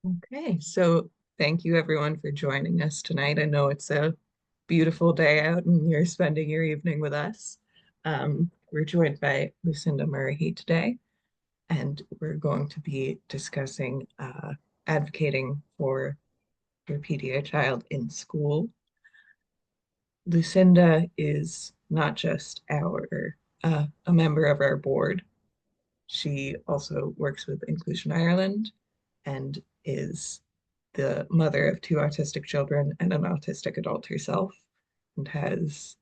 Okay, so thank you everyone for joining us tonight. I know it's a beautiful day out and you're spending your evening with us. We're joined by Lucinda Murrihy today, and we're going to be discussing advocating for your PDA child in school. Lucinda is not just a member of our board. She also works with Inclusion Ireland and is the mother of two autistic children and an autistic adult herself, and has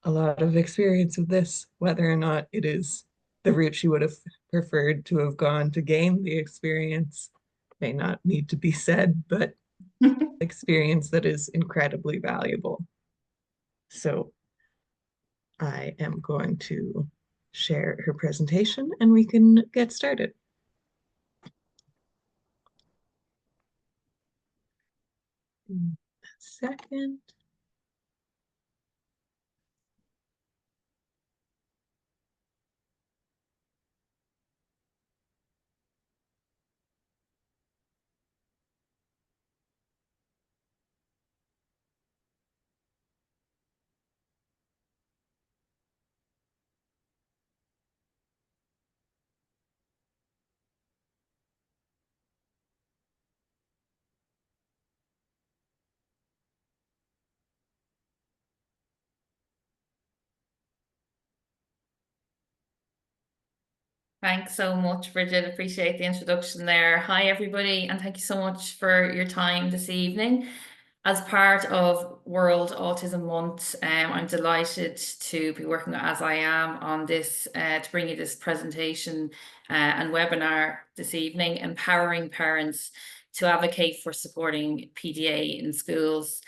a lot of experience with this. Whether or not it is the route she would have preferred to have gone to gain the experience may not need to be said, but experience that is incredibly valuable. So I am going to share her presentation and we can get started. A second. Thanks so much, Bridget. Appreciate the introduction there. Hi, everybody, and thank you so much for your time this evening. As part of World Autism Month, I'm delighted to be working with AsIAm on this to bring you this presentation and webinar this evening, empowering parents to advocate for supporting PDA in schools.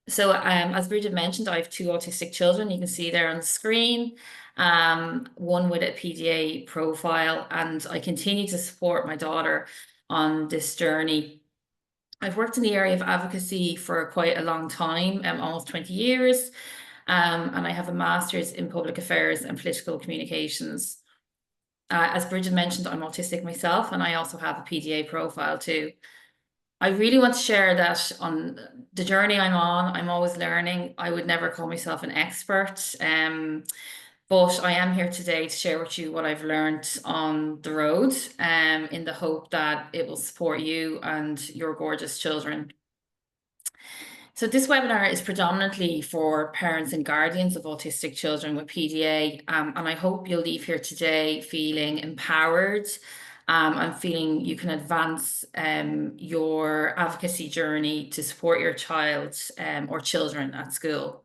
So as Bridget mentioned, I have two autistic children. You can see there on the screen, one with a PDA profile, and I continue to support my daughter on this journey. I've worked in the area of advocacy for quite a long time, almost 20 years, and I have a master's in public affairs and political communications. As Bridget mentioned, I'm autistic myself, and I also have a PDA profile too. I really want to share that on the journey I'm on, I'm always learning. I would never call myself an expert, but I am here today to share with you what I've learned on the road, in the hope that it will support you and your gorgeous children. So this webinar is predominantly for parents and guardians of autistic children with PDA, and I hope you'll leave here today feeling empowered and feeling you can advance your advocacy journey to support your child or children at school.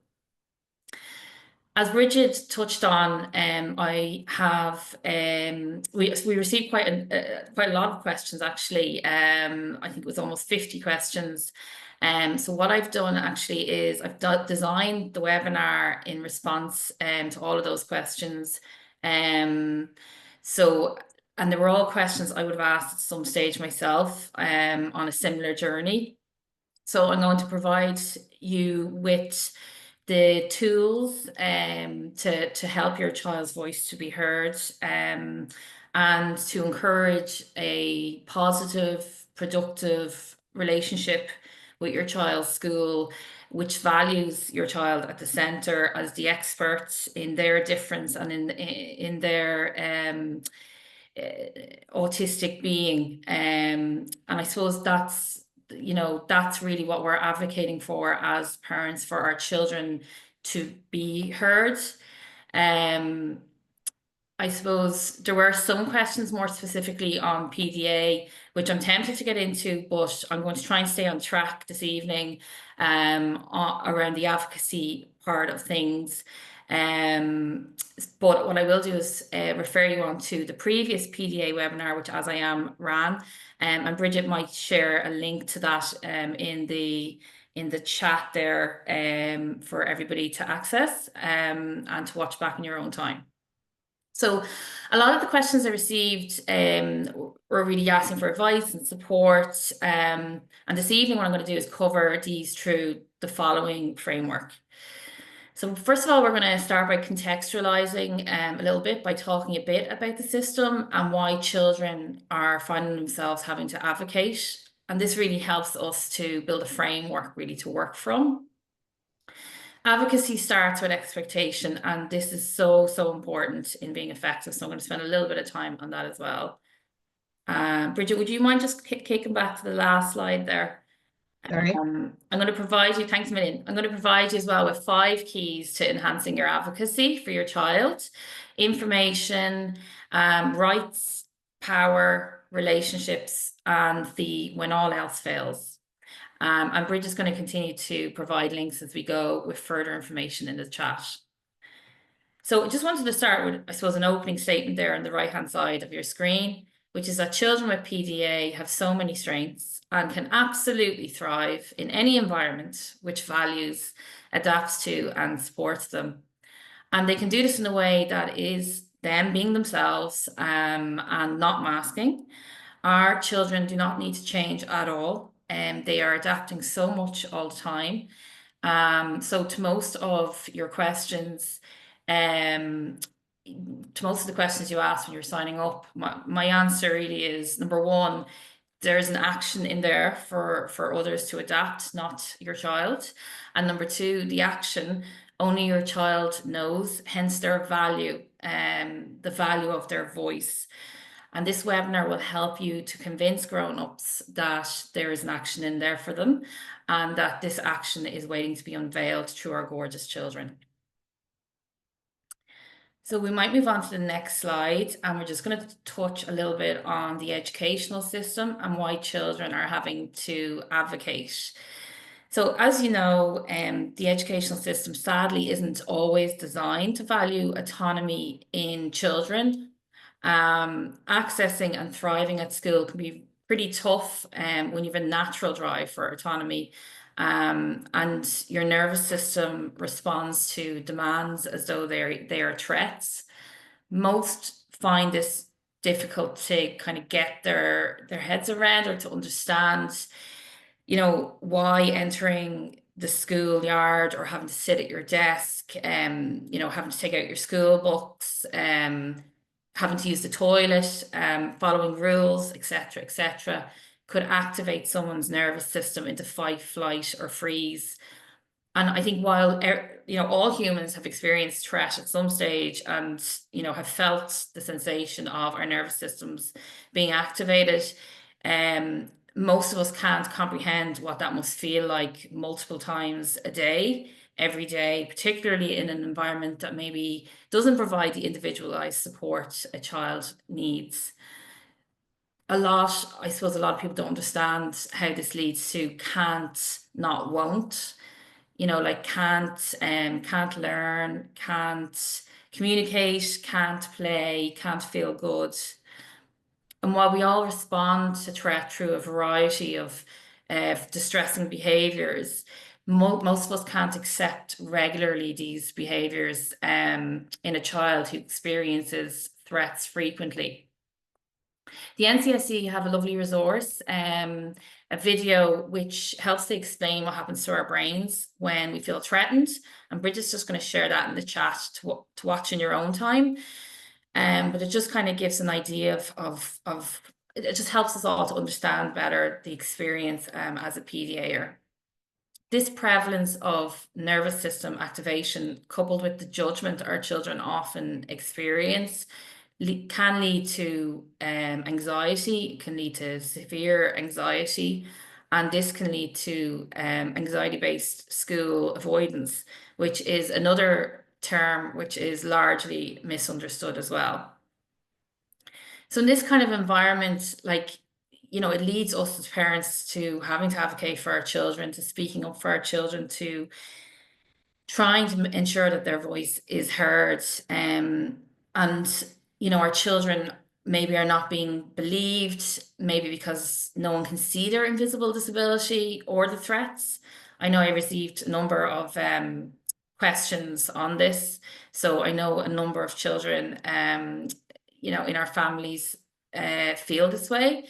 As Bridget touched on, I have we received quite a lot of questions actually. I think it was almost 50 questions. So what I've done actually is I've designed the webinar in response to all of those questions. So and they were all questions I would have asked at some stage myself on a similar journey. So I'm going to provide you with the tools to help your child's voice to be heard, and to encourage a positive, productive relationship with your child's school, which values your child at the center as the experts in their difference and in their autistic being. And I suppose that's really what we're advocating for as parents, for our children to be heard. Um, I suppose there were some questions more specifically on PDA, which I'm tempted to get into, but I'm going to try and stay on track this evening around the advocacy part of things. But what I will do is refer you on to the previous PDA webinar, which AsIAm ran, and Bridget might share a link to that in the chat there for everybody to access and to watch back in your own time. So a lot of the questions I received were really asking for advice and support. And this evening, what I'm going to do is cover these through the following framework. So first of all, we're going to start by contextualizing a little bit by talking a bit about the system and why children are finding themselves having to advocate. And this really helps us to build a framework really to work from. Advocacy starts with expectation, and this is so, so important in being effective. So I'm going to spend a little bit of time on that as well. Bridget, would you mind just kicking back to the last slide there? Sorry. I'm going to provide you, thanks a million. I'm going to provide you as well with 5 keys to enhancing your advocacy for your child. Information, rights, power, relationships, and the when all else fails. And Bridget's going to continue to provide links as we go with further information in the chat. So I just wanted to start with, I suppose, an opening statement there on the right-hand side of your screen, which is that children with PDA have so many strengths and can absolutely thrive in any environment which values, adapts to, and supports them. And they can do this in a way that is them being themselves and not masking. Our children do not need to change at all, and they are adapting so much all the time. So to most of your questions, to most of the questions you asked when you're signing up, my answer really is number one, there's an action in there for others to adapt, not your child. And number two, the action only your child knows, hence their value, the value of their voice. And this webinar will help you to convince grown-ups that there is an action in there for them and that this action is waiting to be unveiled through our gorgeous children. So we might move on to the next slide, and we're just going to touch a little bit on the educational system and why children are having to advocate. So as you know, the educational system sadly isn't always designed to value autonomy in children. Accessing and thriving at school can be pretty tough when you have a natural drive for autonomy. And your nervous system responds to demands as though they are threats. Most find this difficult to kind of get their heads around or to understand, why entering the schoolyard or having to sit at your desk, having to take out your school books, having to use the toilet, following rules, etc., could activate someone's nervous system into fight, flight, or freeze. And I think while all humans have experienced threat at some stage and have felt the sensation of our nervous systems being activated, most of us can't comprehend what that must feel like multiple times a day, every day, particularly in an environment that maybe doesn't provide the individualized support a child needs. I suppose a lot of people don't understand how this leads to can't, not won't, like can't learn, can't communicate, can't play, can't feel good. And while we all respond to threat through a variety of distressing behaviors, most of us can't accept regularly these behaviors in a child who experiences threats frequently. The NCSC have a lovely resource, a video which helps to explain what happens to our brains when we feel threatened. And Bridget's just going to share that in the chat to watch in your own time. But it just kind of gives an idea of it just helps us all to understand better the experience as a PDAer. This prevalence of nervous system activation, coupled with the judgment our children often experience, can lead to anxiety, can lead to severe anxiety, and this can lead to anxiety-based school avoidance, which is another term which is largely misunderstood as well. So in this kind of environment, it leads us as parents to having to advocate for our children, to speaking up for our children, to trying to ensure that their voice is heard. And, our children maybe are not being believed, maybe because no one can see their invisible disability or the threats. I know I received a number of questions on this. So I know a number of children, in our families feel this way.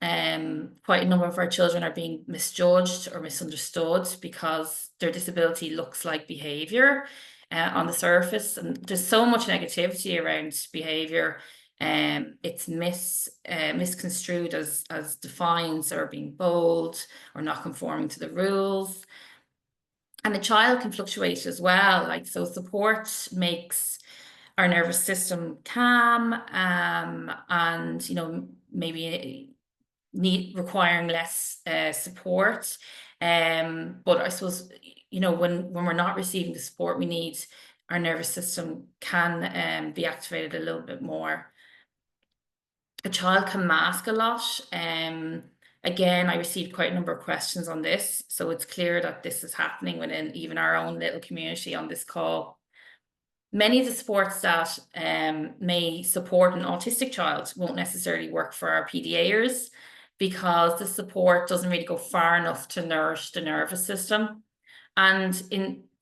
Quite a number of our children are being misjudged or misunderstood because their disability looks like behavior on the surface. And there's so much negativity around behavior It's misconstrued as defiance or being bold or not conforming to the rules. And the child can fluctuate as well. Like, so support makes our nervous system calm, and, maybe requiring less support. But I suppose, when we're not receiving the support we need, our nervous system can be activated a little bit more. A child can mask a lot. Again, I received quite a number of questions on this, so it's clear that this is happening within even our own little community on this call. Many of the supports that may support an autistic child won't necessarily work for our PDAers, because the support doesn't really go far enough to nourish the nervous system. And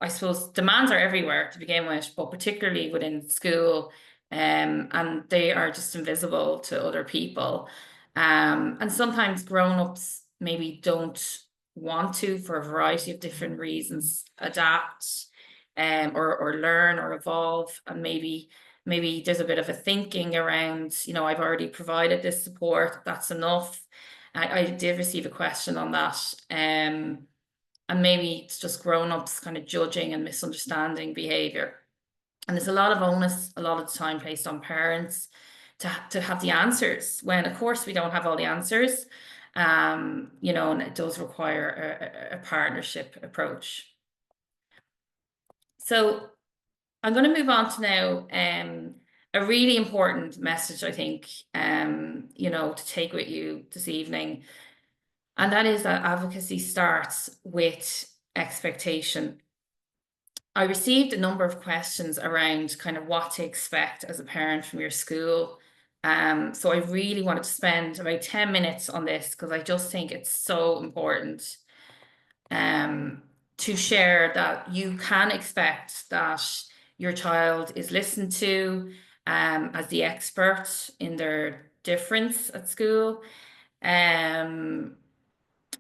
I suppose demands are everywhere to begin with, but particularly within school, and they are just invisible to other people. And sometimes grown-ups maybe don't want to, for a variety of different reasons, adapt, or learn or evolve. And maybe there's a bit of a thinking around, I've already provided this support, that's enough. I did receive a question on that. And maybe it's just grown-ups kind of judging and misunderstanding behavior. And there's a lot of onus, a lot of the time, placed on parents to have the answers, when of course we don't have all the answers. And it does require a partnership approach. So I'm going to move on to now a really important message, I think, to take with you this evening. And that is that advocacy starts with expectation. I received a number of questions around kind of what to expect as a parent from your school. So I really wanted to spend about 10 minutes on this, because I just think it's so important to share that you can expect that your child is listened to as the expert in their difference at school.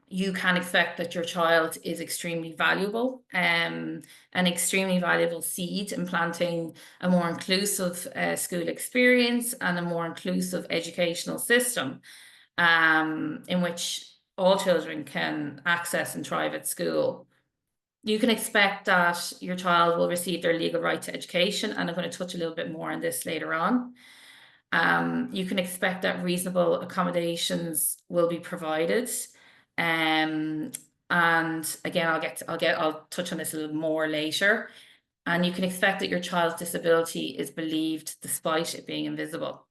You can expect that your child is extremely valuable, an extremely valuable seed in planting a more inclusive school experience and a more inclusive educational system, in which all children can access and thrive at school. You can expect that your child will receive their legal right to education, and I'm going to touch a little bit more on this later on. You can expect that reasonable accommodations will be provided. And again, I'll touch on this a little more later. And you can expect that your child's disability is believed despite it being invisible.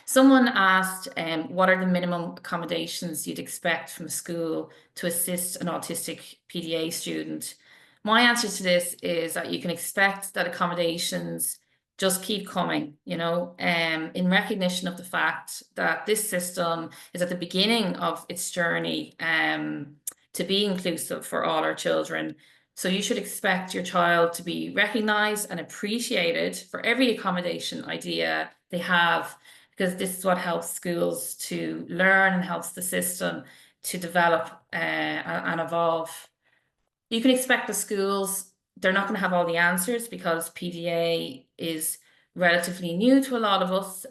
Someone asked, what are the minimum accommodations you'd expect from a school to assist an autistic PDA student? My answer to this is that you can expect that accommodations just keep coming, in recognition of the fact that this system is at the beginning of its journey to be inclusive for all our children. So you should expect your child to be recognized and appreciated for every accommodation idea they have, because this is what helps schools to learn and helps the system to develop and evolve. You can expect the schools, they're not going to have all the answers, because PDA is relatively new to a lot of us,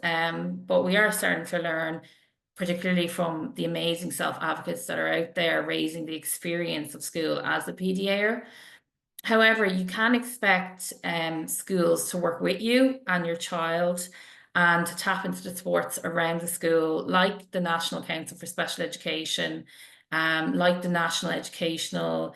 but we are starting to learn, particularly from the amazing self-advocates that are out there raising the experience of school as a PDAer. However, you can expect schools to work with you and your child, and to tap into the supports around the school, like the National Council for Special Education, like the National Educational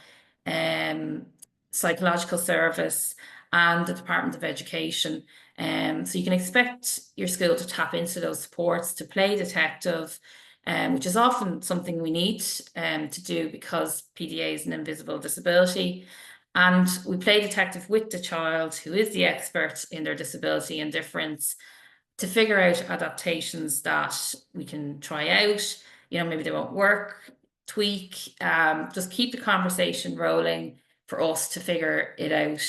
Psychological Service, and the Department of Education. So you can expect your school to tap into those supports, to play detective, which is often something we need to do, because PDA is an invisible disability. And we play detective with the child, who is the expert in their disability and difference, to figure out adaptations that we can try out. Maybe they won't work, tweak, just keep the conversation rolling for us to figure it out.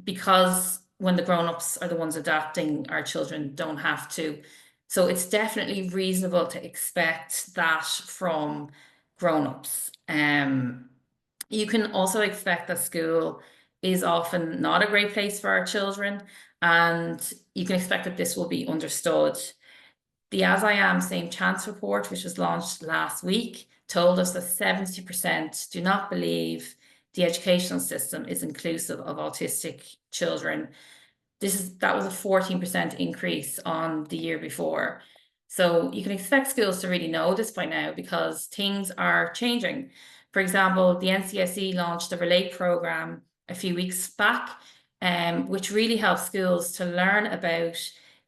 Because when the grown-ups are the ones adapting, our children don't have to. So it's definitely reasonable to expect that from grown-ups. You can also expect that school is often not a great place for our children. and you can expect that this will be understood. The AsIAm Same Chance report, which was launched last week, told us that 70% do not believe the educational system is inclusive of autistic children. That was a 14% increase on the year before. So you can expect schools to really know this by now because things are changing. For example, the NCSE launched a Relate program a few weeks back, which really helps schools to learn about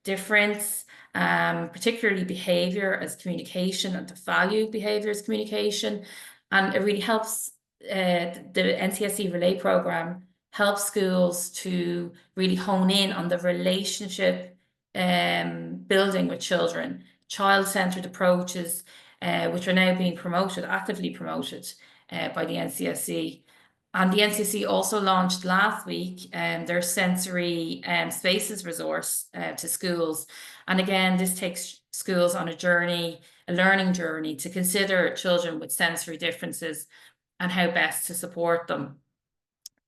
difference, particularly behavior as communication, and to value behavior as communication. And it really helps the NCSE Relate program help schools to really hone in on the relationship building with children, child-centered approaches, which are now being promoted, actively promoted by the NCSE. And the NCSE also launched last week their sensory spaces resource to schools. And again, this takes schools on a journey, a learning journey, to consider children with sensory differences and how best to support them.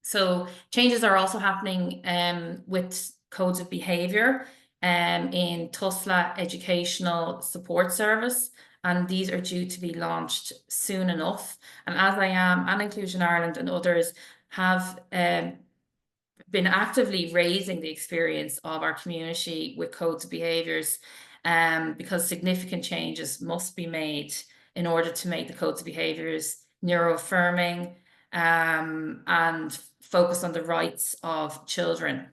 So changes are also happening with codes of behaviour in TUSLA Educational Support Service, and these are due to be launched soon enough. And AsIAm and Inclusion Ireland and others have been actively raising the experience of our community with codes of behaviours because significant changes must be made in order to make the codes of behaviours neuroaffirming and focus on the rights of children.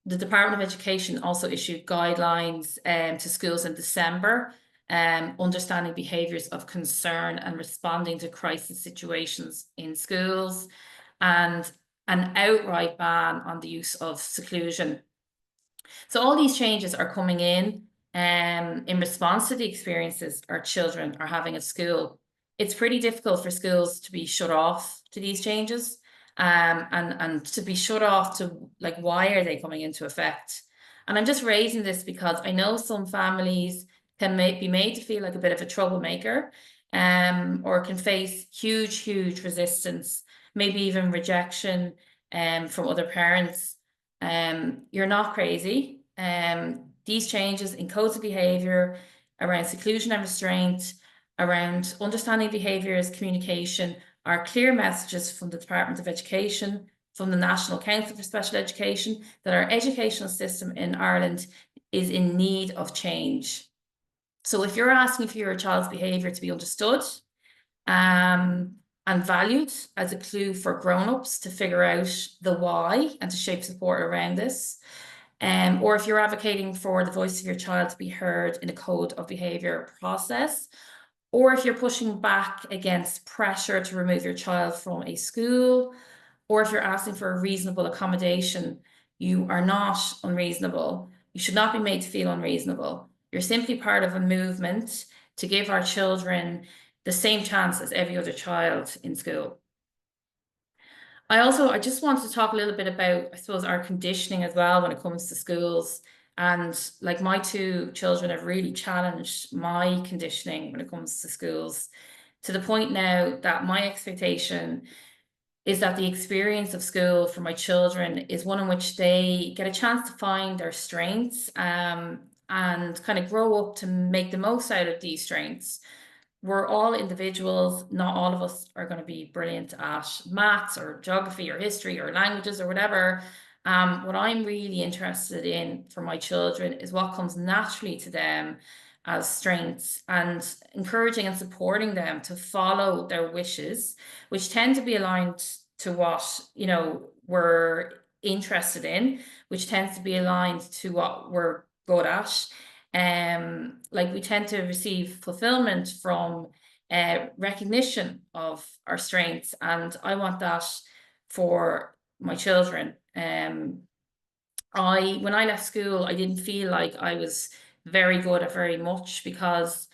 The Department of Education also issued guidelines to schools in December, understanding behaviours of concern and responding to crisis situations in schools, and an outright ban on the use of seclusion. So all these changes are coming in response to the experiences our children are having at school. It's pretty difficult for schools to be shut off to these changes, and to be shut off to, like, why are they coming into effect? And I'm just raising this because I know some families can be made to feel like a bit of a troublemaker, or can face huge resistance, maybe even rejection from other parents. You're not crazy. These changes in codes of behaviour around seclusion and restraint, around understanding behaviour as communication, are clear messages from the Department of Education, from the National Council for Special Education, that our educational system in Ireland is in need of change. So if you're asking for your child's behaviour to be understood and valued as a clue for grown-ups to figure out the why and to shape support around this, or if you're advocating for the voice of your child to be heard in a code of behaviour process, or if you're pushing back against pressure to remove your child from a school, or if you're asking for a reasonable accommodation, you are not unreasonable. You should not be made to feel unreasonable. You're simply part of a movement to give our children the same chance as every other child in school. I just want to talk a little bit about, I suppose, our conditioning as well when it comes to schools. And like, my two children have really challenged my conditioning when it comes to schools, to the point now that my expectation is that the experience of school for my children is one in which they get a chance to find their strengths, and kind of grow up to make the most out of these strengths. We're all individuals. Not all of us are going to be brilliant at maths or geography or history or languages or whatever. What I'm really interested in for my children is what comes naturally to them as strengths, and encouraging and supporting them to follow their wishes, which tend to be aligned to what, we're interested in, which tends to be aligned to what we're good at. Like, we tend to receive fulfillment from recognition of our strengths, and I want that for my children. When I left school, I didn't feel like I was very good at very much because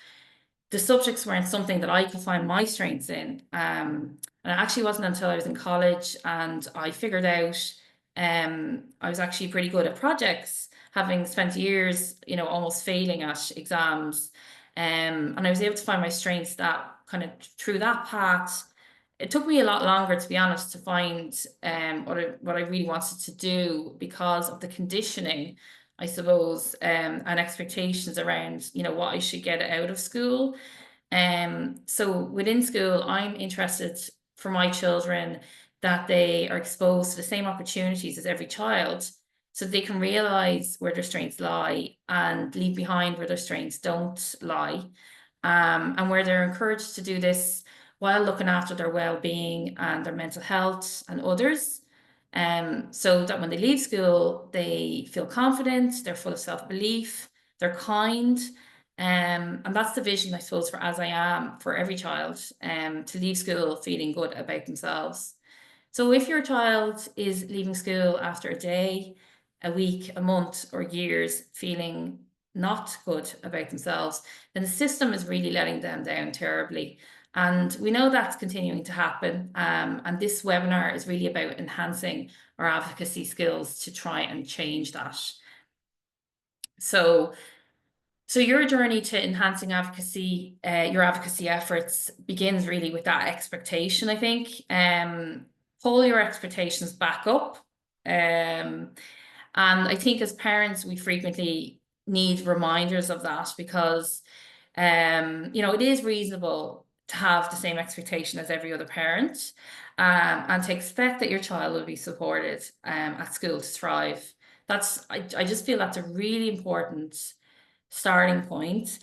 the subjects weren't something that I could find my strengths in. And it actually wasn't until I was in college and I figured out I was actually pretty good at projects, having spent years, almost failing at exams. And I was able to find my strengths that kind of through that path, it took me a lot longer, to be honest, to find what I really wanted to do because of the conditioning, I suppose, and expectations around, what I should get out of school. So within school, I'm interested for my children that they are exposed to the same opportunities as every child, so they can realize where their strengths lie and leave behind where their strengths don't lie, and where they're encouraged to do this while looking after their well-being and their mental health and others. So that when they leave school, they feel confident, they're full of self-belief, they're kind. And that's the vision, I suppose, for AsIAm for every child, to leave school feeling good about themselves. So if your child is leaving school after a day, a week, a month, or years feeling not good about themselves, then the system is really letting them down terribly. And we know that's continuing to happen. And this webinar is really about enhancing our advocacy skills to try and change that. So your journey to enhancing advocacy, your advocacy efforts begins really with that expectation, I think. Pull your expectations back up. And I think as parents, we frequently need reminders of that because, it is reasonable to have the same expectation as every other parent, and to expect that your child will be supported at school to thrive. I just feel that's a really important starting point,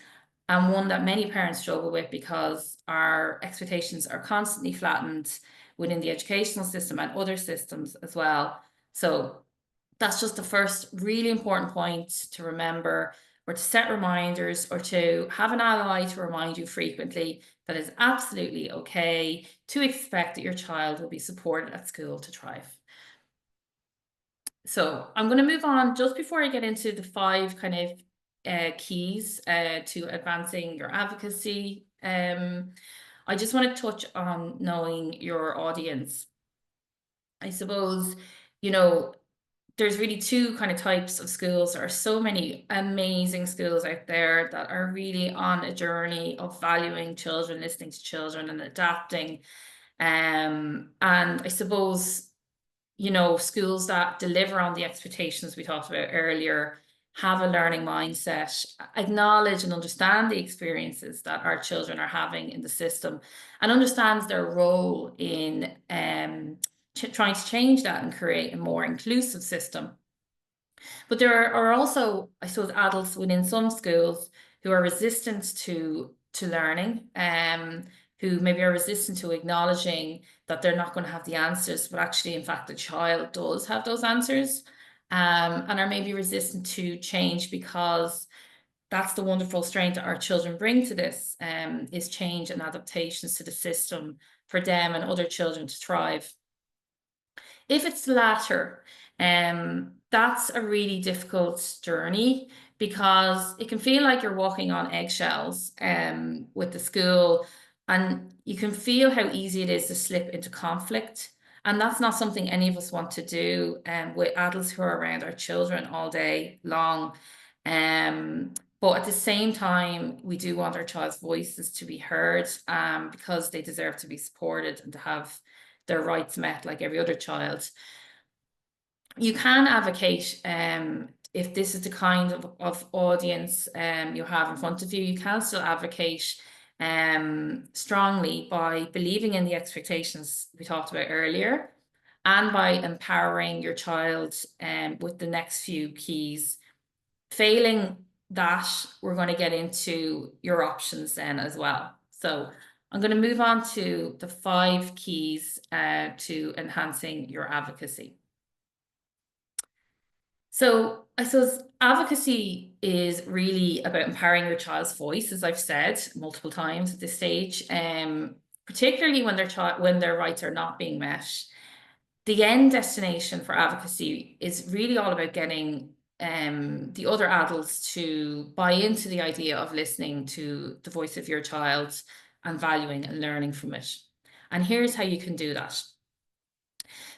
and one that many parents struggle with because our expectations are constantly flattened within the educational system and other systems as well. So that's just the first really important point to remember, or to set reminders, or to have an ally to remind you frequently that it's absolutely okay to expect that your child will be supported at school to thrive. So I'm going to move on just before I get into the 5 kind of keys to advancing your advocacy. I just want to touch on knowing your audience. I suppose, there's really 2 kind of types of schools. There are so many amazing schools out there that are really on a journey of valuing children, listening to children, and adapting. And I suppose, schools that deliver on the expectations we talked about earlier, have a learning mindset, acknowledge and understand the experiences that our children are having in the system, and understands their role in trying to change that and create a more inclusive system. But there are also, I suppose, adults within some schools who are resistant to learning, who maybe are resistant to acknowledging that they're not going to have the answers, but actually, in fact, the child does have those answers, and are maybe resistant to change because that's the wonderful strength that our children bring to this, is change and adaptations to the system for them and other children to thrive. If it's the latter, that's a really difficult journey because it can feel like you're walking on eggshells with the school, and you can feel how easy it is to slip into conflict. And that's not something any of us want to do with adults who are around our children all day long. But at the same time, we do want our child's voices to be heard, because they deserve to be supported and to have their rights met like every other child. You can advocate, if this is the kind of audience you have in front of you, you can still advocate strongly by believing in the expectations we talked about earlier, and by empowering your child with the next few keys. Failing that, we're going to get into your options then as well. So I'm going to move on to the 5 keys to enhancing your advocacy. So I suppose advocacy is really about empowering your child's voice, as I've said multiple times at this stage, particularly when their rights are not being met. The end destination for advocacy is really all about getting the other adults to buy into the idea of listening to the voice of your child and valuing and learning from it. And here's how you can do that.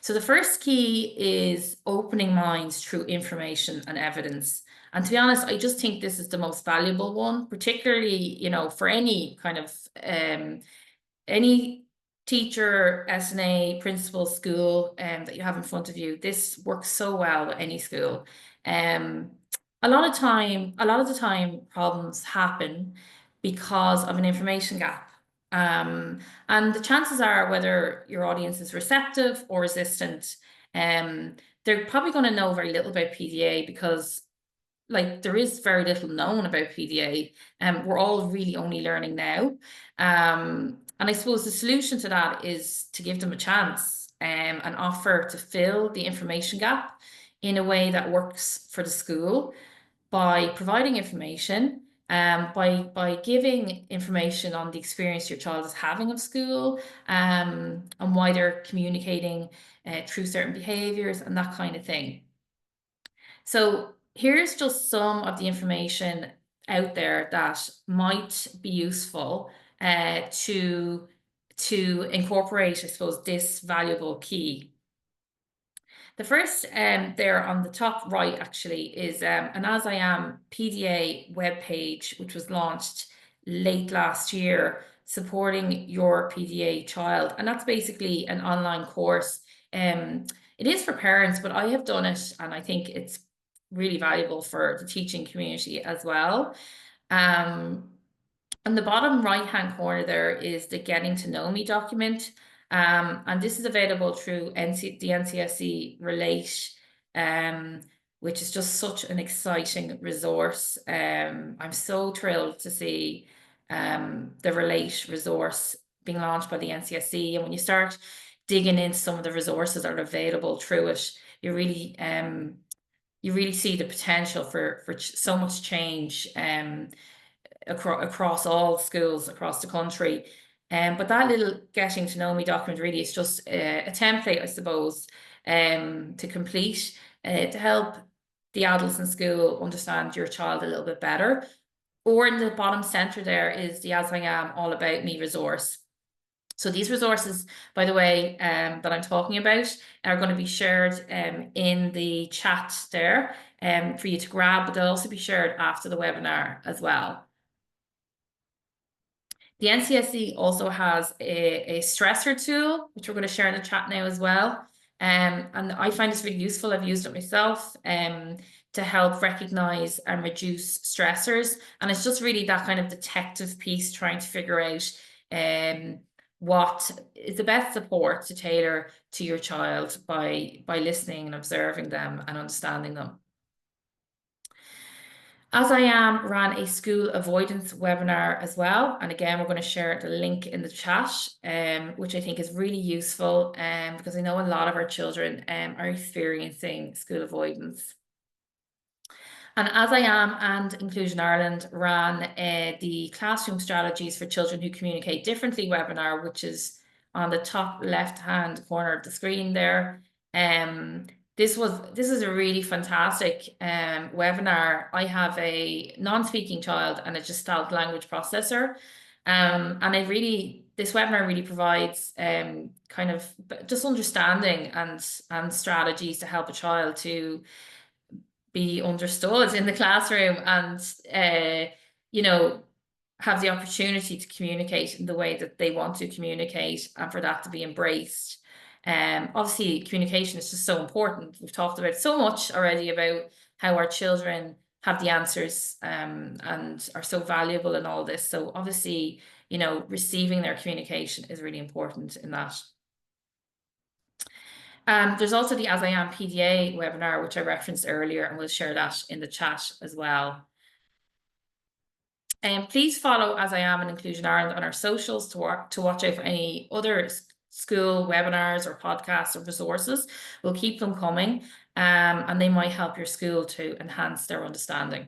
So the first key is opening minds through information and evidence. And to be honest, I just think this is the most valuable one, particularly, for any kind of any teacher, SNA, principal, school, that you have in front of you, this works so well with any school. Um, a lot of the time, problems happen because of an information gap. And the chances are, whether your audience is receptive or resistant, um, they're probably going to know very little about PDA, because like there is very little known about PDA, and we're all really only learning now. And I suppose the solution to that is to give them a chance, and offer to fill the information gap in a way that works for the school, by providing information, by giving information on the experience your child is having of school, and why they're communicating through certain behaviors and that kind of thing. So here's just some of the information out there that might be useful to incorporate, I suppose, this valuable key. The first there on the top right actually is an AsIAm PDA webpage, which was launched late last year, supporting your PDA child. And that's basically an online course. It is for parents, but I have done it and I think it's really valuable for the teaching community as well. Um, on the bottom right-hand corner there is the Getting to Know Me document. And this is available through the NCSE Relate, um, which is just such an exciting resource. I'm so thrilled to see the Relate resource being launched by the NCSE. And when you start digging into some of the resources that are available through it, you really see the potential for so much change across all schools across the country. But that little Getting to Know Me document really is just a template, I suppose, to complete, to help the adults in school understand your child a little bit better. Or in the bottom center there is the AsIAm All About Me resource. So these resources, by the way, that I'm talking about are going to be shared in the chat there for you to grab, but they'll also be shared after the webinar as well. The NCSE also has a stressor tool, which we're going to share in the chat now as well. And I find this really useful. I've used it myself to help recognize and reduce stressors. And it's just really that kind of detective piece, trying to figure out what is the best support to tailor to your child by listening and observing them and understanding them. AsIAm ran a school avoidance webinar as well. And again, we're going to share the link in the chat, which I think is really useful because I know a lot of our children are experiencing school avoidance. And AsIAm and Inclusion Ireland ran the Classroom Strategies for Children Who Communicate Differently webinar, which is on the top left-hand corner of the screen there. This is a really fantastic webinar. I have a non-speaking child and a gestalt language processor. And this webinar really provides kind of just understanding and strategies to help a child to be understood in the classroom, and have the opportunity to communicate in the way that they want to communicate, and for that to be embraced. Obviously, communication is just so important. We've talked about so much already about how our children have the answers and are so valuable in all this. So obviously, receiving their communication is really important in that. There's also the AsIAm PDA webinar, which I referenced earlier, and we'll share that in the chat as well. Please follow AsIAm and Inclusion Ireland on our socials to watch out for any other school webinars or podcasts or resources. We'll keep them coming, and they might help your school to enhance their understanding.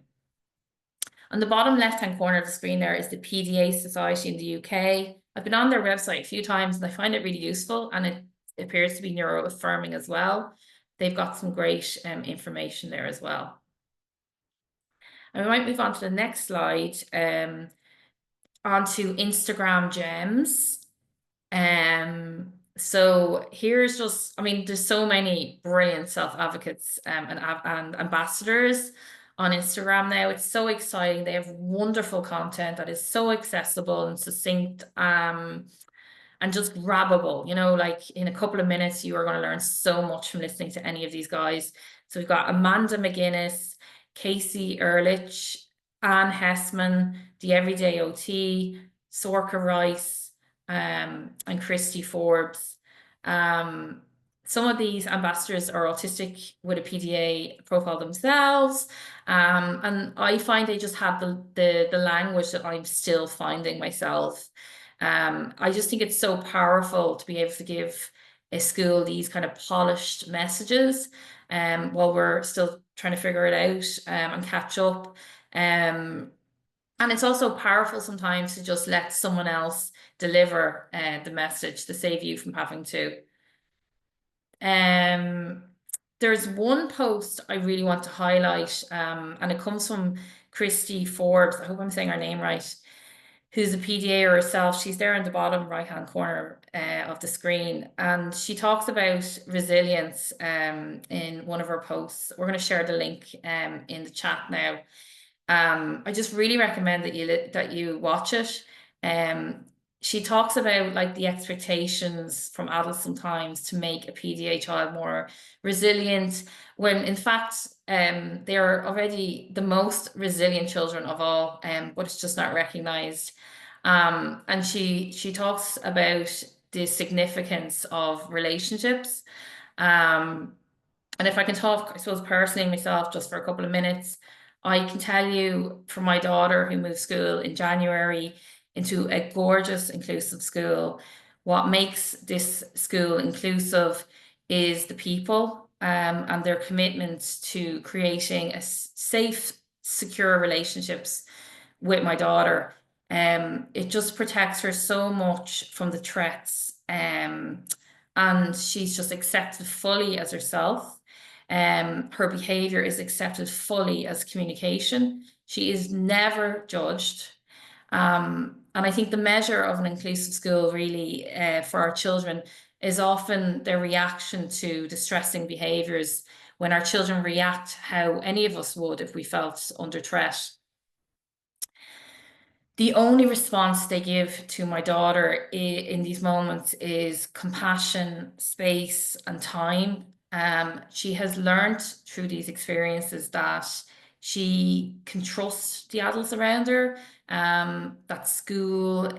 On the bottom left-hand corner of the screen there is the PDA Society in the UK. I've been on their website a few times and I find it really useful, and it appears to be neuroaffirming as well. They've got some great information there as well. And we might move on to the next slide, onto Instagram gems. So here's just, there's so many brilliant self-advocates and ambassadors on Instagram now. It's so exciting. They have wonderful content that is so accessible and succinct. and just grabbable, you know, like in a couple of minutes, you are going to learn so much from listening to any of these guys. So we've got Amanda McGuinness, Casey Ehrlich, Anne Hessman, The Everyday OT, Sorka Rice, and Christy Forbes. Um, some of these ambassadors are autistic with a PDA profile themselves. And I find they just have the language that I'm still finding myself. I just think it's so powerful to be able to give a school these kind of polished messages while we're still trying to figure it out and catch up. And it's also powerful sometimes to just let someone else deliver the message to save you from having to. Um, there's one post I really want to highlight, and it comes from Christy Forbes. I hope I'm saying her name right, who's a PDA herself. She's there in the bottom right-hand corner of the screen, and she talks about resilience in one of her posts. We're going to share the link in the chat now. I just really recommend that you watch it. Um, she talks about like the expectations from adults sometimes to make a PDA child more resilient, when in fact they are already the most resilient children of all, but it's just not recognized. And she talks about the significance of relationships. Um, and if I can talk, I suppose personally myself, just for a couple of minutes, I can tell you from my daughter who moved school in January into a gorgeous inclusive school, what makes this school inclusive is the people and their commitment to creating a safe, secure relationships with my daughter. It just protects her so much from the threats. And she's just accepted fully as herself. Her behavior is accepted fully as communication. She is never judged. And I think the measure of an inclusive school really for our children is often their reaction to distressing behaviors, when our children react how any of us would if we felt under threat. The only response they give to my daughter in these moments is compassion, space, and time. She has learned through these experiences that she can trust the adults around her, that school,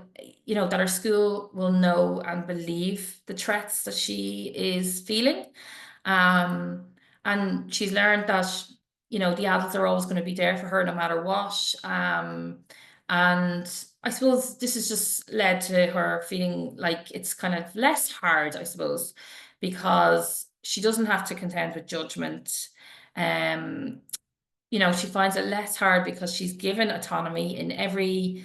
you know, that her school will know and believe the threats that she is feeling. Um, and she's learned that, you know, the adults are always going to be there for her no matter what. And I suppose this has just led to her feeling like it's kind of less hard, I suppose, because she doesn't have to contend with judgment. Um, you know, she finds it less hard because she's given autonomy in every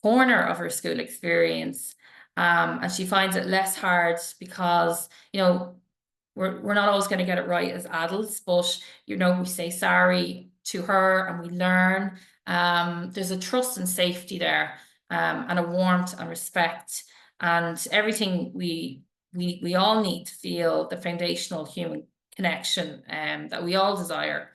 corner of her school experience. And she finds it less hard because, you know, we're not always going to get it right as adults, but you know, we say sorry to her and we learn. There's a trust and safety there, and a warmth and respect, and everything we all need to feel the foundational human connection that we all desire.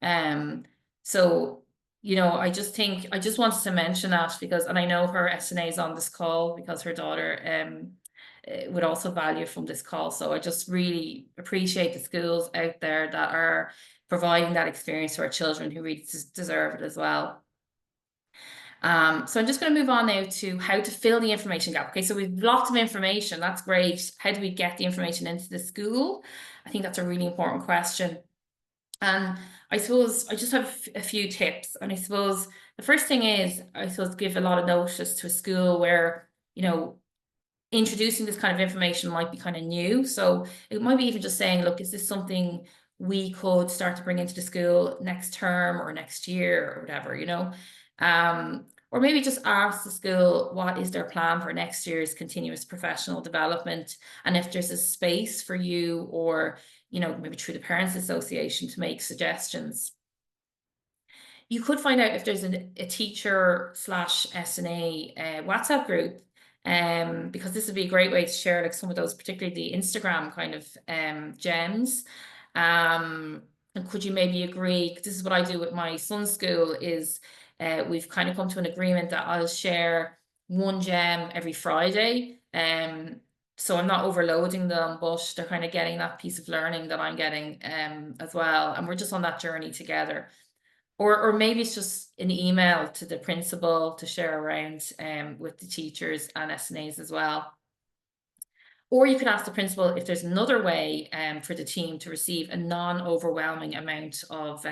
Um, so you know, I just think I just wanted to mention that because, and I know her SNA is on this call because her daughter would also value from this call. So I just really appreciate the schools out there that are providing that experience to our children who really deserve it as well. So I'm just going to move on now to how to fill the information gap. Okay, so we've lots of information. That's great. How do we get the information into the school? I think that's a really important question. And I suppose I just have a few tips. And I suppose the first thing is, I suppose, give a lot of notice to a school where, you know, introducing this kind of information might be kind of new. So it might be even just saying, look, is this something we could start to bring into the school next term or next year or whatever, you know? Or maybe just ask the school what is their plan for next year's continuous professional development, and if there's a space for you, or, you know, maybe through the Parents Association, to make suggestions. You could find out if there's a teacher slash SNA WhatsApp group, because this would be a great way to share like some of those, particularly the Instagram kind of gems. And could you maybe agree? 'Cause this is what I do with my son's school. Is we've kind of come to an agreement that I'll share one gem every Friday. So I'm not overloading them, but they're kind of getting that piece of learning that I'm getting as well. And we're just on that journey together. Or maybe it's just an email to the principal to share around with the teachers and SNAs as well. Or you could ask the principal if there's another way for the team to receive a non-overwhelming amount of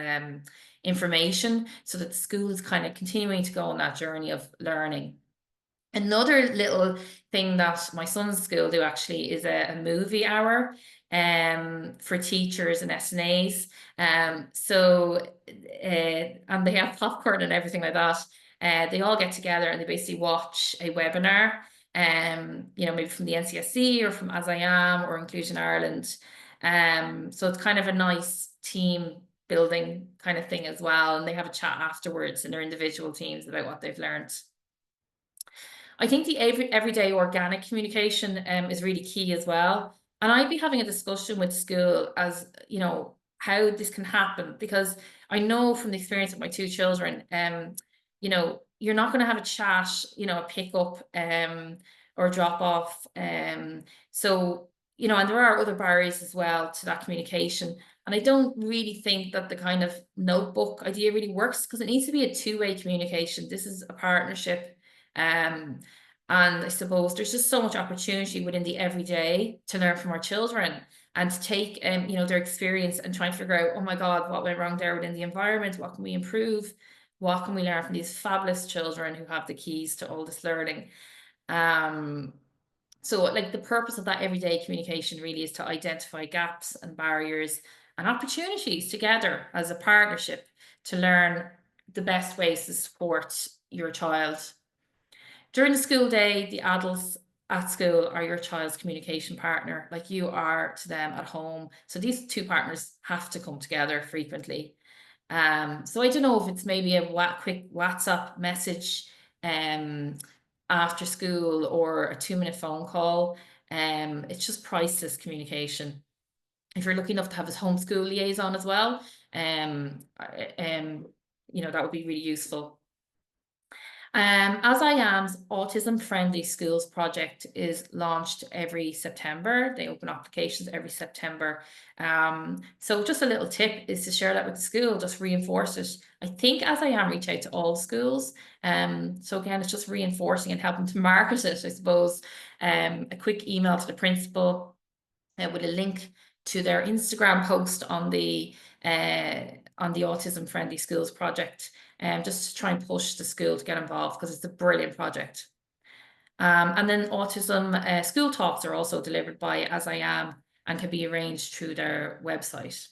information so that the school is kind of continuing to go on that journey of learning. Another little thing that my son's school do actually is a movie hour for teachers and SNAs. And they have popcorn and everything like that. They all get together and they basically watch a webinar, maybe from the NCSC or from AsIAm or Inclusion Ireland. So it's kind of a nice team building kind of thing as well. And they have a chat afterwards in their individual teams about what they've learned. I think the everyday organic communication is really key as well. And I'd be having a discussion with school as, how this can happen, because I know from the experience of my two children, you're not going to have a chat, a pick up or drop off. And there are other barriers as well to that communication. And I don't really think that the kind of notebook idea really works, because it needs to be a two-way communication. This is a partnership. And I suppose there's just so much opportunity within the everyday to learn from our children and to take their experience and try and figure out, oh my God, what went wrong there within the environment? What can we improve? What can we learn from these fabulous children who have the keys to all this learning? So like the purpose of that everyday communication really is to identify gaps and barriers and opportunities together as a partnership to learn the best ways to support your child. During the school day, the adults at school are your child's communication partner, like you are to them at home. So these two partners have to come together frequently. So I don't know if it's maybe a quick WhatsApp message after school or a 2-minute phone call. It's just priceless communication. If you're lucky enough to have a homeschool liaison as well, that would be really useful. AsIAM's Autism Friendly Schools project is launched every September. They open applications every September. So just a little tip is to share that with the school, just reinforce it. I think AsIAM reach out to all schools. So again, it's just reinforcing and helping to market it, I suppose. A quick email to the principal with a link to their Instagram post on the Autism Friendly Schools project, just to try and push the school to get involved, because it's a brilliant project. And then autism school talks are also delivered by AsIAM and can be arranged through their website.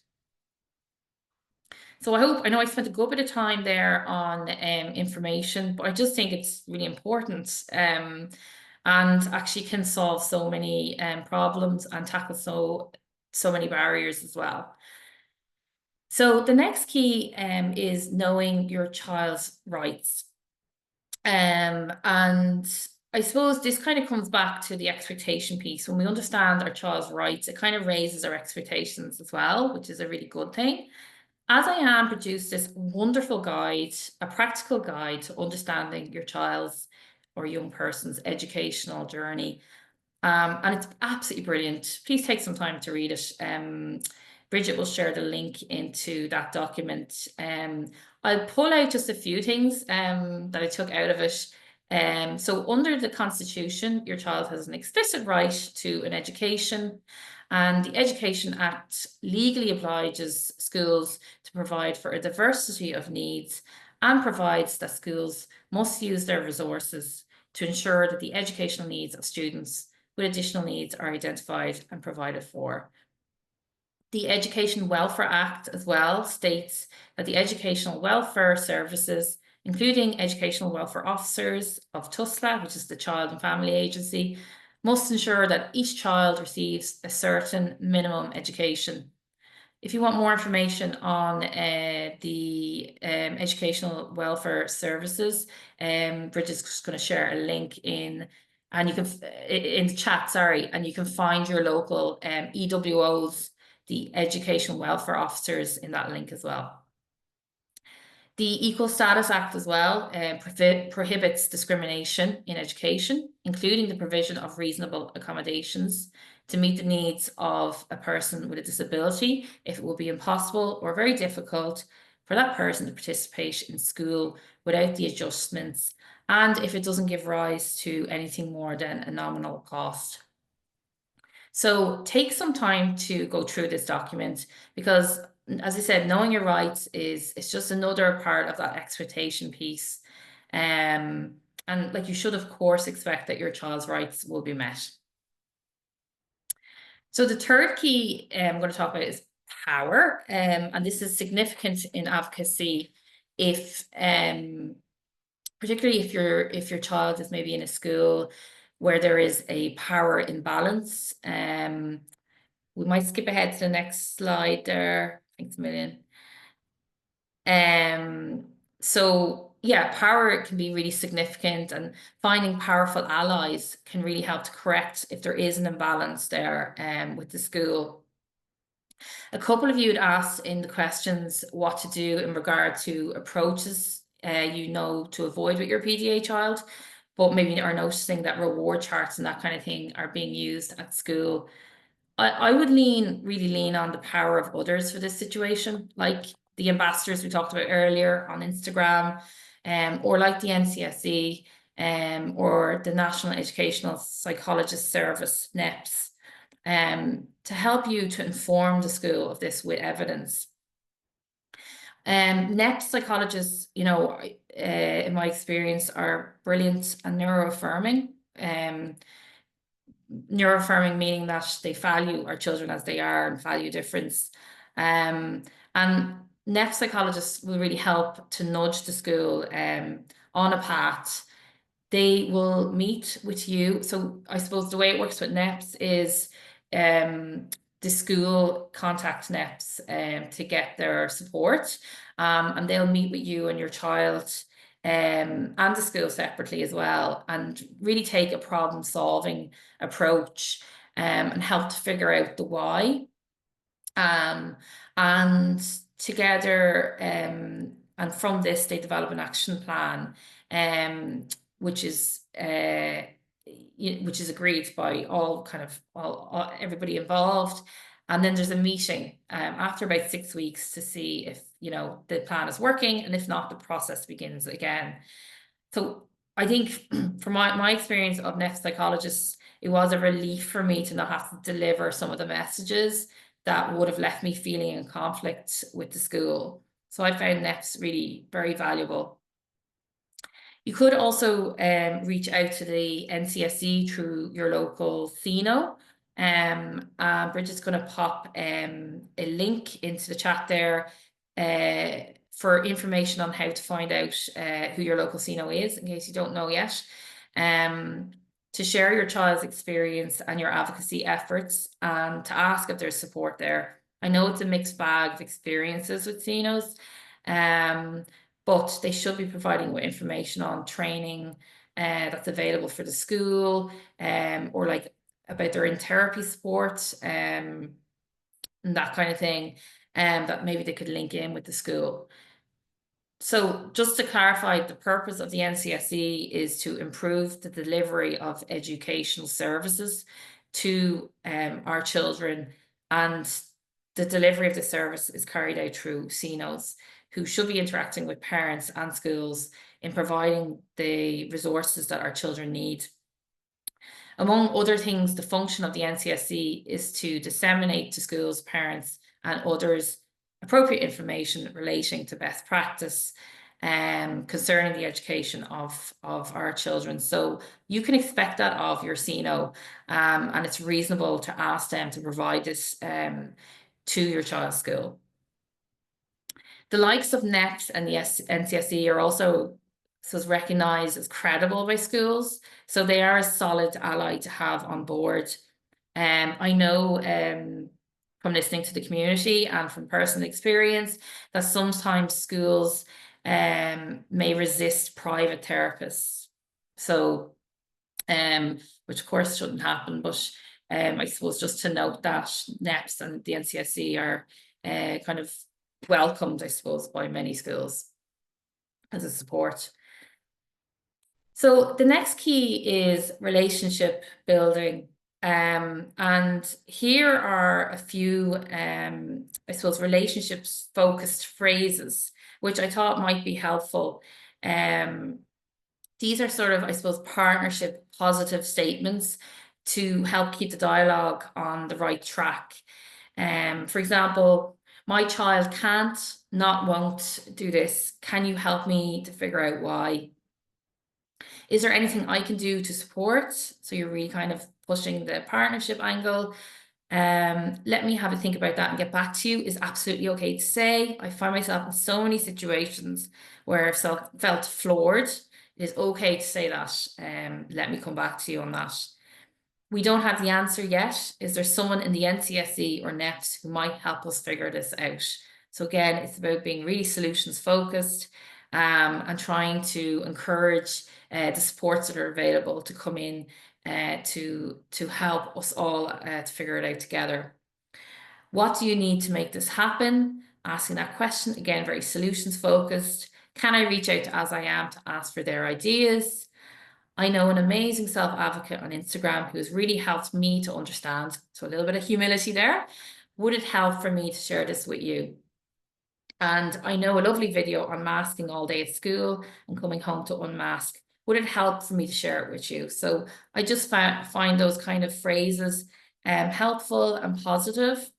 So I know I spent a good bit of time there on information, but I just think it's really important and actually can solve so many problems and tackle so many barriers as well. So the next key is knowing your child's rights. And I suppose this kind of comes back to the expectation piece. When we understand our child's rights, it kind of raises our expectations as well, which is a really good thing. AsIAM produced this wonderful guide, a practical guide to understanding your child's or young person's educational journey. And it's absolutely brilliant. Please take some time to read it. Bridget will share the link into that document. I'll pull out just a few things that I took out of it. So under the Constitution, your child has an explicit right to an education, and the Education Act legally obliges schools to provide for a diversity of needs and provides that schools must use their resources to ensure that the educational needs of students with additional needs are identified and provided for. The Education Welfare Act as well states that the educational welfare services, including educational welfare officers of TUSLA, which is the Child and Family Agency, must ensure that each child receives a certain minimum education. If you want more information on the educational welfare services, Bridget's just going to share a link in the chat, and you can find your local EWOs, the educational welfare officers, in that link as well. The Equal Status Act as well prohibits discrimination in education, including the provision of reasonable accommodations to meet the needs of a person with a disability if it will be impossible or very difficult for that person to participate in school without the adjustments, and if it doesn't give rise to anything more than a nominal cost. So take some time to go through this document because, as I said, knowing your rights it's just another part of that expectation piece. And like you should, of course, expect that your child's rights will be met. So the third key I'm going to talk about is power. And this is significant in advocacy if particularly if your child is maybe in a school where there is a power imbalance. We might skip ahead to the next slide there. Thanks a million. So yeah, power can be really significant, and finding powerful allies can really help to correct if there is an imbalance there with the school. A couple of you had asked in the questions what to do in regard to approaches to avoid with your PDA child, but maybe are noticing that reward charts and that kind of thing are being used at school. I would really lean on the power of others for this situation, like the ambassadors we talked about earlier on Instagram, or like the NCSE, or the National Educational Psychologist Service, NEPS, to help you to inform the school of this with evidence. NEPS psychologists, in my experience, are brilliant and neuroaffirming. Neuroaffirming meaning that they value our children as they are and value difference. And NEPS psychologists will really help to nudge the school on a path. They will meet with you. So I suppose the way it works with NEPS is the school contact NEPS to get their support, and they'll meet with you and your child and the school separately as well, and really take a problem solving approach and help to figure out the why. And together, and from this, they develop an action plan, which is agreed by all everybody involved. And then there's a meeting after about 6 weeks to see if the plan is working, and if not, the process begins again. So I think from my experience of NEPS psychologists, it was a relief for me to not have to deliver some of the messages that would have left me feeling in conflict with the school. So I found NEPS really very valuable. You could also reach out to the NCSE through your local CINO. Bridget's going to pop a link into the chat there for information on how to find out who your local CINO is, in case you don't know yet. To share your child's experience and your advocacy efforts, and to ask if there's support there. I know it's a mixed bag of experiences with CINOs, but they should be providing with information on training that's available for the school, or like about their in-therapy support, and that kind of thing, that maybe they could link in with the school. So just to clarify, the purpose of the NCSE is to improve the delivery of educational services to our children, and the delivery of the service is carried out through CINOs, who should be interacting with parents and schools in providing the resources that our children need. Among other things, the function of the NCSE is to disseminate to schools, parents, and others appropriate information relating to best practice concerning the education of our children. So you can expect that of your CINO, and it's reasonable to ask them to provide this to your child's school. The likes of NEPS and the NCSE are also recognised as credible by schools, so they are a solid ally to have on board. I know from listening to the community and from personal experience that sometimes schools may resist private therapists. So, which of course shouldn't happen, but I suppose just to note that NEPS and the NCSE are kind of welcomed, I suppose, by many schools. as a support. So the next key is relationship building. And here are a few, I suppose, relationships focused phrases, which I thought might be helpful. Um, these are sort of, I suppose, partnership positive statements to help keep the dialogue on the right track. For example, my child can't, not won't do this. Can you help me to figure out why? Is there anything I can do to support? So you're really kind of pushing the partnership angle. Let me have a think about that and get back to you is absolutely okay to say. I find myself in so many situations where I've felt floored. It is okay to say that. Let me come back to you on that. We don't have the answer yet. Is there someone in the NCSE or NEPS who might help us figure this out? So again, it's about being really solutions focused, and trying to encourage the supports that are available to come in to help us all to figure it out together. What do you need to make this happen? Asking that question, again, very solutions focused. Can I reach out to AsIAm to ask for their ideas? I know an amazing self-advocate on Instagram who has really helped me to understand. So a little bit of humility there. Would it help for me to share this with you? And I know a lovely video on masking all day at school and coming home to unmask. Would it help for me to share it with you? So I just find those kind of phrases helpful and positive.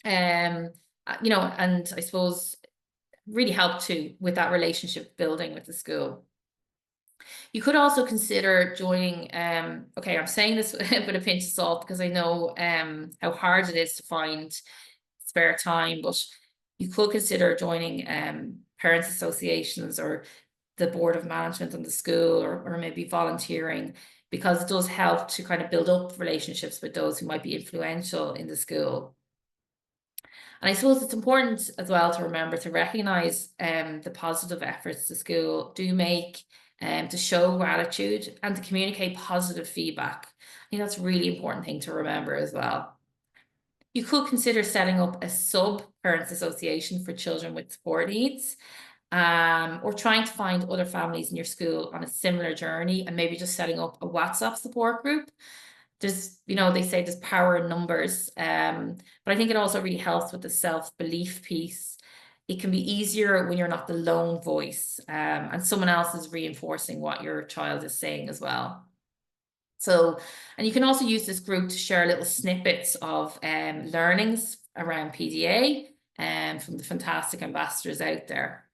And I suppose really help too with that relationship building with the school. You could also consider joining, okay, I'm saying this with a pinch of salt because I know how hard it is to find spare time, but you could consider joining parents associations or the board of management in the school, or maybe volunteering, because it does help to kind of build up relationships with those who might be influential in the school. And I suppose it's important as well to remember to recognise the positive efforts the school do make to show gratitude and to communicate positive feedback. I think that's a really important thing to remember as well. You could consider setting up a sub-parents association for children with support needs, or trying to find other families in your school on a similar journey and maybe just setting up a WhatsApp support group. There's, they say there's power in numbers, but I think it also really helps with the self-belief piece. It can be easier when you're not the lone voice, and someone else is reinforcing what your child is saying as well. So, and you can also use this group to share little snippets of learnings around PDA from the fantastic ambassadors out there.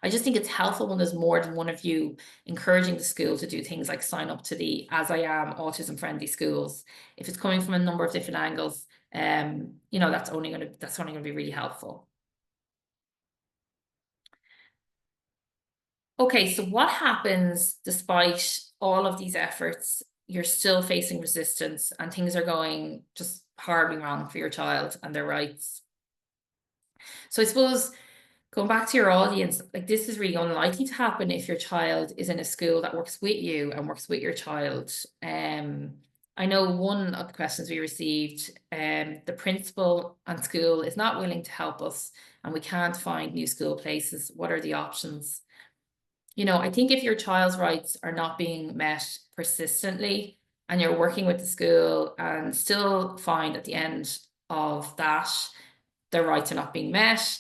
I just think it's helpful when there's more than one of you encouraging the school to do things like sign up to the AsIAm autism friendly schools. If it's coming from a number of different angles, that's only going to be really helpful. Okay, so what happens despite all of these efforts? You're still facing resistance and things are going just horribly wrong for your child and their rights. So I suppose going back to your audience, like this is really unlikely to happen if your child is in a school that works with you and works with your child. I know one of the questions we received, the principal and school is not willing to help us and we can't find new school places. What are the options? I think if your child's rights are not being met persistently and you're working with the school and still find at the end of that their rights are not being met,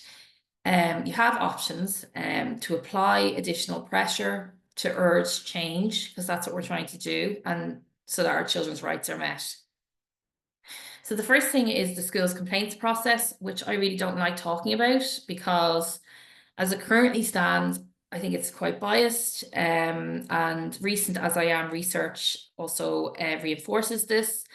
you have options to apply additional pressure to urge change, because that's what we're trying to do, and so that our children's rights are met. So the first thing is the school's complaints process, which I really don't like talking about because as it currently stands, I think it's quite biased, and recent AsIAm research also reinforces this.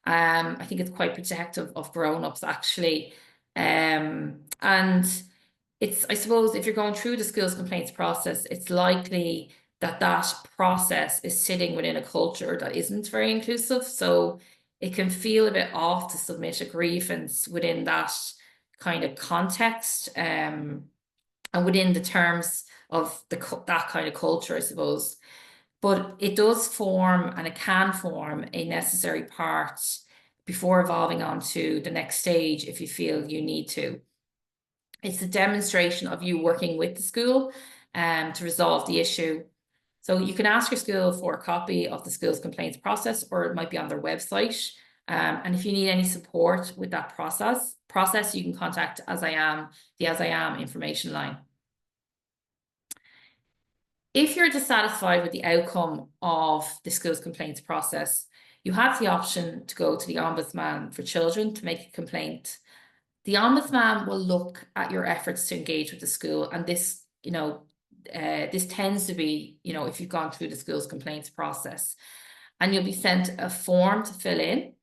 I think it's quite protective of grown-ups actually. And I suppose if you're going through the school's complaints process, it's likely that that process is sitting within a culture that isn't very inclusive. So it can feel a bit off to submit a grievance within that kind of context, and within the terms of that kind of culture, I suppose. But it does form, and it can form, a necessary part before evolving on to the next stage if you feel you need to. It's a demonstration of you working with the school to resolve the issue. So you can ask your school for a copy of the school's complaints process, or it might be on their website. And if you need any support with that process, you can contact AsIAm, the AsIAm information line. If you're dissatisfied with the outcome of the school's complaints process, you have the option to go to the Ombudsman for Children to make a complaint. The Ombudsman will look at your efforts to engage with the school, and this, this tends to be, if you've gone through the school's complaints process, and you'll be sent a form to fill in.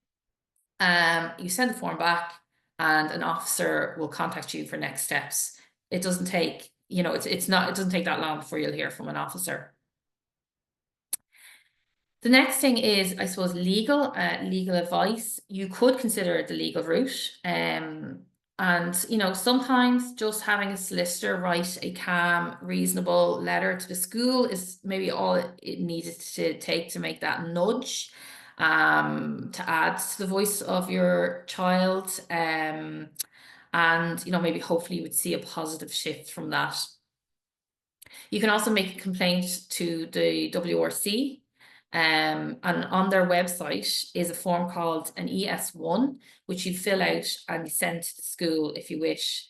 You send the form back, and an officer will contact you for next steps. It doesn't take, it doesn't take that long before you'll hear from an officer. The next thing is, I suppose, legal advice. You could consider the legal route. And, sometimes just having a solicitor write a calm, reasonable letter to the school is maybe all it needed to take to make that nudge, to add to the voice of your child. And, maybe hopefully you would see a positive shift from that. You can also make a complaint to the WRC. And on their website is a form called an ES1, which you fill out and you send to the school if you wish.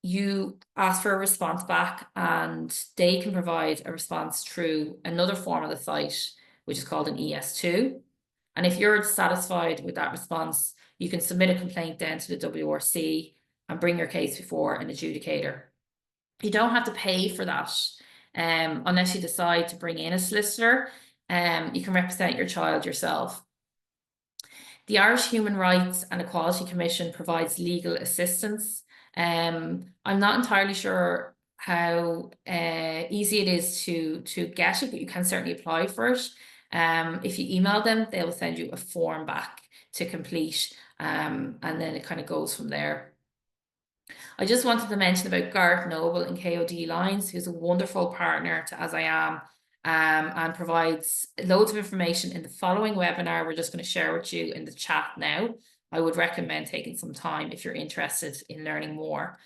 You ask for a response back, and they can provide a response through another form on the site, which is called an ES2. And if you're dissatisfied with that response, you can submit a complaint then to the WRC and bring your case before an adjudicator. You don't have to pay for that unless you decide to bring in a solicitor. You can represent your child yourself. The Irish Human Rights and Equality Commission provides legal assistance. I'm not entirely sure how easy it is to get it, but you can certainly apply for it. If you email them, they will send you a form back to complete, and then it kind of goes from there. I just wanted to mention about Gareth Noble and KOD Lines, who's a wonderful partner to AsIAm, and provides loads of information in the following webinar we're just going to share with you in the chat now. I would recommend taking some time if you're interested in learning more.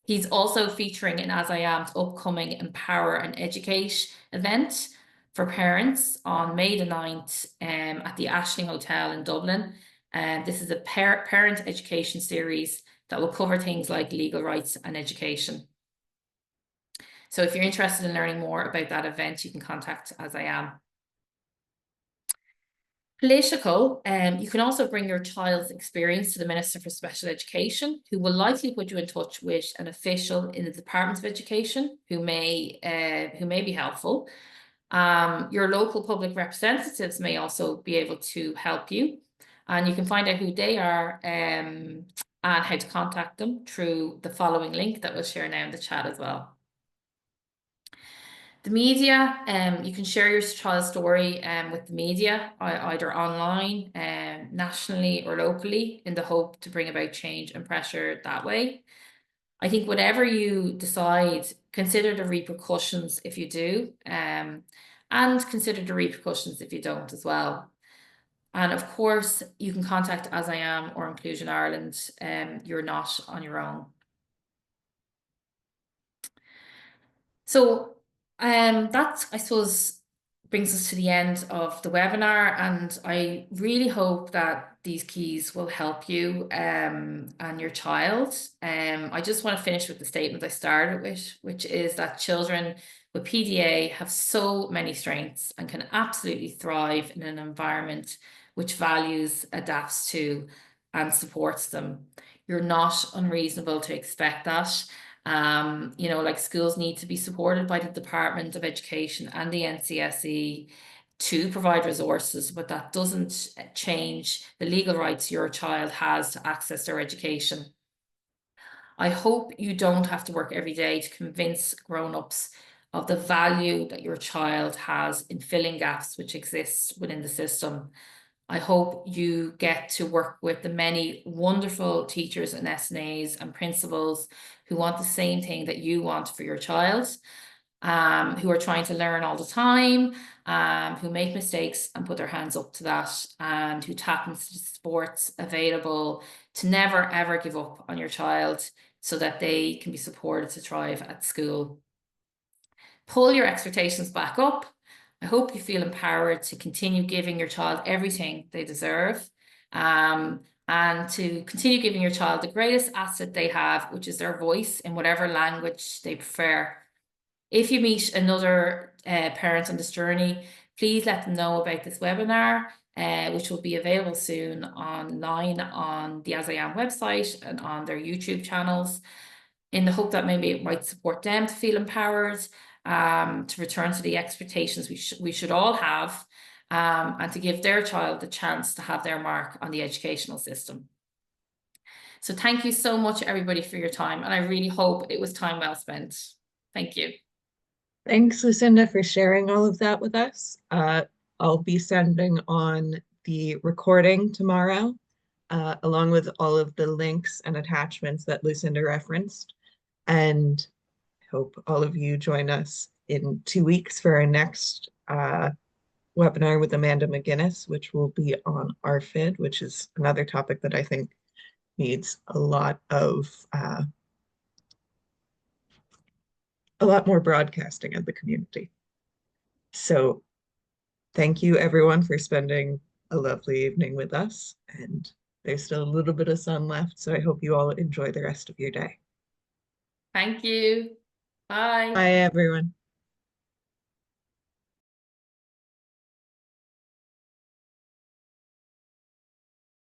He's also featuring in AsIAM's upcoming Empower and Educate event for parents on May the 9th at the Ashling Hotel in Dublin. And this is a parent education series that will cover things like legal rights and education. So if you're interested in learning more about that event, you can contact AsIAm. Political, you can also bring your child's experience to the Minister for Special Education, who will likely put you in touch with an official in the Department of Education who may be helpful. Your local public representatives may also be able to help you, and you can find out who they are and how to contact them through the following link that we'll share now in the chat as well. The media, you can share your child's story with the media, either online, nationally or locally, in the hope to bring about change and pressure that way. I think whatever you decide, consider the repercussions if you do, and consider the repercussions if you don't as well. And of course, you can contact AsIAm or Inclusion Ireland. You're not on your own. So that, I suppose, brings us to the end of the webinar, and I really hope that these keys will help you and your child. I just want to finish with the statement I started with, which is that children with PDA have so many strengths and can absolutely thrive in an environment which values, adapts to, and supports them. You're not unreasonable to expect that. Like schools need to be supported by the Department of Education and the NCSE to provide resources, but that doesn't change the legal rights your child has to access their education. I hope you don't have to work every day to convince grown-ups of the value that your child has in filling gaps which exist within the system. I hope you get to work with the many wonderful teachers and SNAs and principals who want the same thing that you want for your child, who are trying to learn all the time, who make mistakes and put their hands up to that, and who tap into the supports available to never, ever give up on your child. so that they can be supported to thrive at school. Pull your expectations back up. I hope you feel empowered to continue giving your child everything they deserve, and to continue giving your child the greatest asset they have, which is their voice in whatever language they prefer. If you meet another parent on this journey, please let them know about this webinar, which will be available soon online on the AsIAm website and on their YouTube channels, in the hope that maybe it might support them to feel empowered, to return to the expectations we should all have, and to give their child the chance to have their mark on the educational system. So thank you so much, everybody, for your time, and I really hope it was time well spent. Thank you. Thanks, Lucinda, for sharing all of that with us. I'll be sending on the recording tomorrow, along with all of the links and attachments that Lucinda referenced. And hope all of you join us in 2 weeks for our next webinar with Amanda McGinnis, which will be on RFID, which is another topic that I think needs a lot more broadcasting in the community. So thank you everyone for spending a lovely evening with us. And there's still a little bit of sun left, so I hope you all enjoy the rest of your day. Thank you. Bye. Bye, everyone.